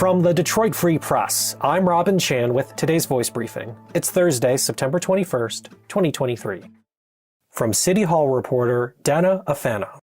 From the Detroit Free Press, I'm Robin Chan with today's voice briefing. It's Thursday, September 21st, 2023. From City Hall reporter Dana Afana.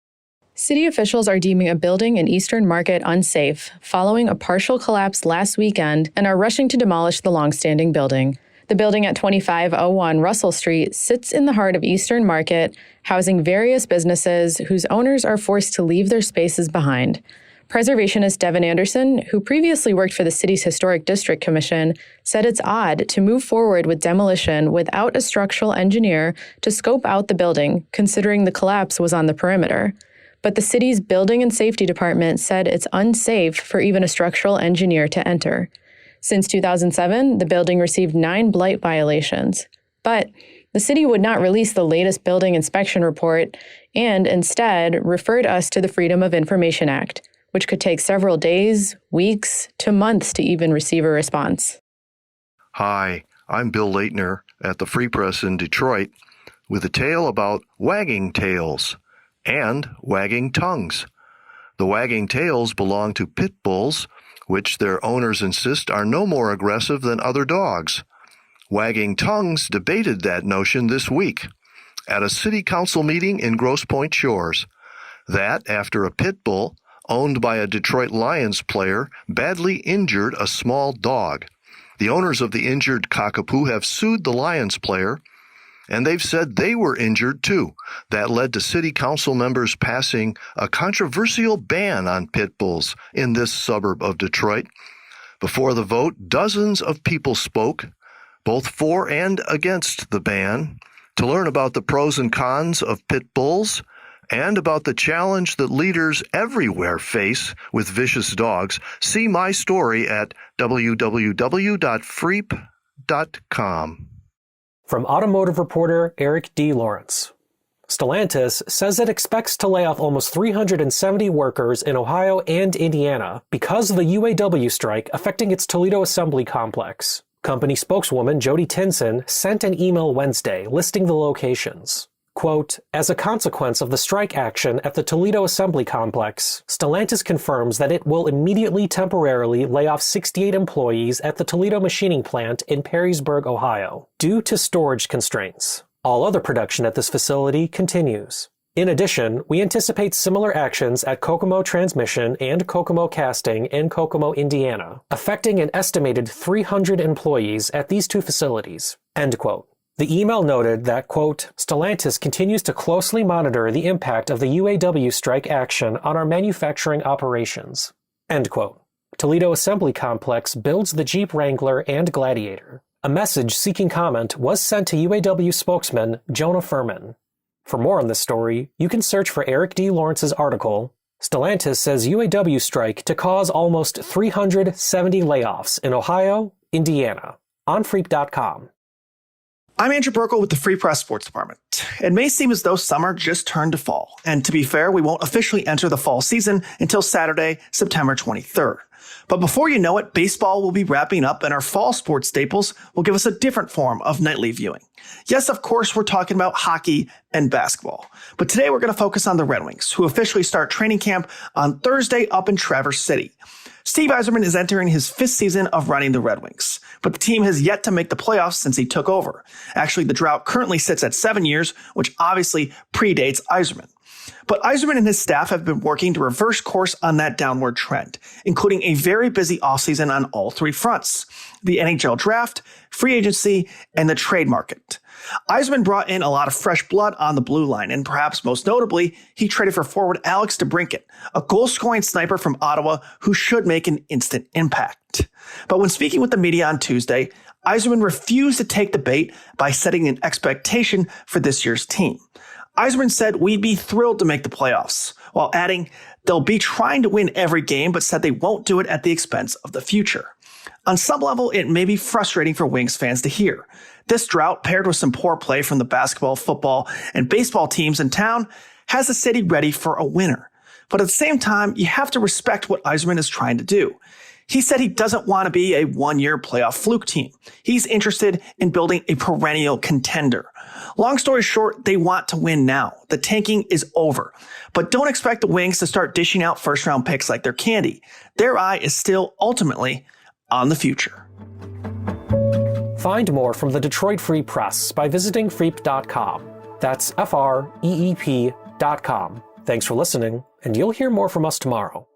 City officials are deeming a building in Eastern Market unsafe following a partial collapse last weekend and are rushing to demolish the longstanding building. The building at 2501 Russell Street sits in the heart of Eastern Market, housing various businesses whose owners are forced to leave their spaces behind. Preservationist Devin Anderson, who previously worked for the city's Historic District Commission, said it's odd to move forward with demolition without a structural engineer to scope out the building, considering the collapse was on the perimeter. But the city's Building and Safety Department said it's unsafe for even a structural engineer to enter. Since 2007, the building received 9 blight violations. But the city would not release the latest building inspection report and instead referred us to the Freedom of Information Act, which could take several days, weeks, to months to even receive a response. Hi, I'm Bill Leitner at the Free Press in Detroit with a tale about wagging tails and wagging tongues. The wagging tails belong to pit bulls, which their owners insist are no more aggressive than other dogs. Wagging tongues debated that notion this week at a city council meeting in Grosse Pointe Shores. That after a pit bull owned by a Detroit Lions player, badly injured a small dog. The owners of the injured cockapoo have sued the Lions player, and they've said they were injured too. That led to city council members passing a controversial ban on pit bulls in this suburb of Detroit. Before the vote, dozens of people spoke, both for and against the ban, to learn about the pros and cons of pit bulls and about the challenge that leaders everywhere face with vicious dogs. See my story at www.freep.com. From automotive reporter Eric D. Lawrence. Stellantis says it expects to lay off almost 370 workers in Ohio and Indiana because of the UAW strike affecting its Toledo assembly complex. Company spokeswoman Jody Tinson sent an email Wednesday listing the locations. Quote, as a consequence of the strike action at the Toledo Assembly Complex, Stellantis confirms that it will immediately temporarily lay off 68 employees at the Toledo machining plant in Perrysburg, Ohio, due to storage constraints. All other production at this facility continues. In addition, we anticipate similar actions at Kokomo Transmission and Kokomo Casting in Kokomo, Indiana, affecting an estimated 300 employees at these two facilities. End quote. The email noted that, quote, Stellantis continues to closely monitor the impact of the UAW strike action on our manufacturing operations. End quote. Toledo Assembly Complex builds the Jeep Wrangler and Gladiator. A message seeking comment was sent to UAW spokesman Jonah Furman. For more on this story, you can search for Eric D. Lawrence's article, Stellantis says UAW strike to cause almost 370 layoffs in Ohio, Indiana, on Freep.com. I'm Andrew Burkle with the Free Press Sports Department. It may seem as though summer just turned to fall. And to be fair, we won't officially enter the fall season until Saturday, September 23rd. But before you know it, baseball will be wrapping up and our fall sports staples will give us a different form of nightly viewing. Yes, of course, we're talking about hockey and basketball. But today we're going to focus on the Red Wings, who officially start training camp on Thursday up in Traverse City. Steve Yzerman is entering his 5th season of running the Red Wings, but the team has yet to make the playoffs since he took over. Actually, the drought currently sits at 7 years, which obviously predates Yzerman. But Yzerman and his staff have been working to reverse course on that downward trend, including a very busy offseason on all 3 fronts: the NHL draft, free agency, and the trade market. Yzerman brought in a lot of fresh blood on the blue line, and perhaps most notably, he traded for forward Alex DeBrincat, a goal-scoring sniper from Ottawa who should make an instant impact. But when speaking with the media on Tuesday, Yzerman refused to take the bait by setting an expectation for this year's team. Yzerman said we'd be thrilled to make the playoffs, while adding they'll be trying to win every game, but said they won't do it at the expense of the future. On some level, it may be frustrating for Wings fans to hear. This drought, paired with some poor play from the basketball, football, and baseball teams in town, has the city ready for a winner. But at the same time, you have to respect what Yzerman is trying to do. He said he doesn't want to be a one-year playoff fluke team. He's interested in building a perennial contender. Long story short, they want to win now. The tanking is over. But don't expect the Wings to start dishing out first-round picks like they're candy. Their eye is still ultimately on the future. Find more from the Detroit Free Press by visiting freep.com. That's FREEP.com. Thanks for listening, and you'll hear more from us tomorrow.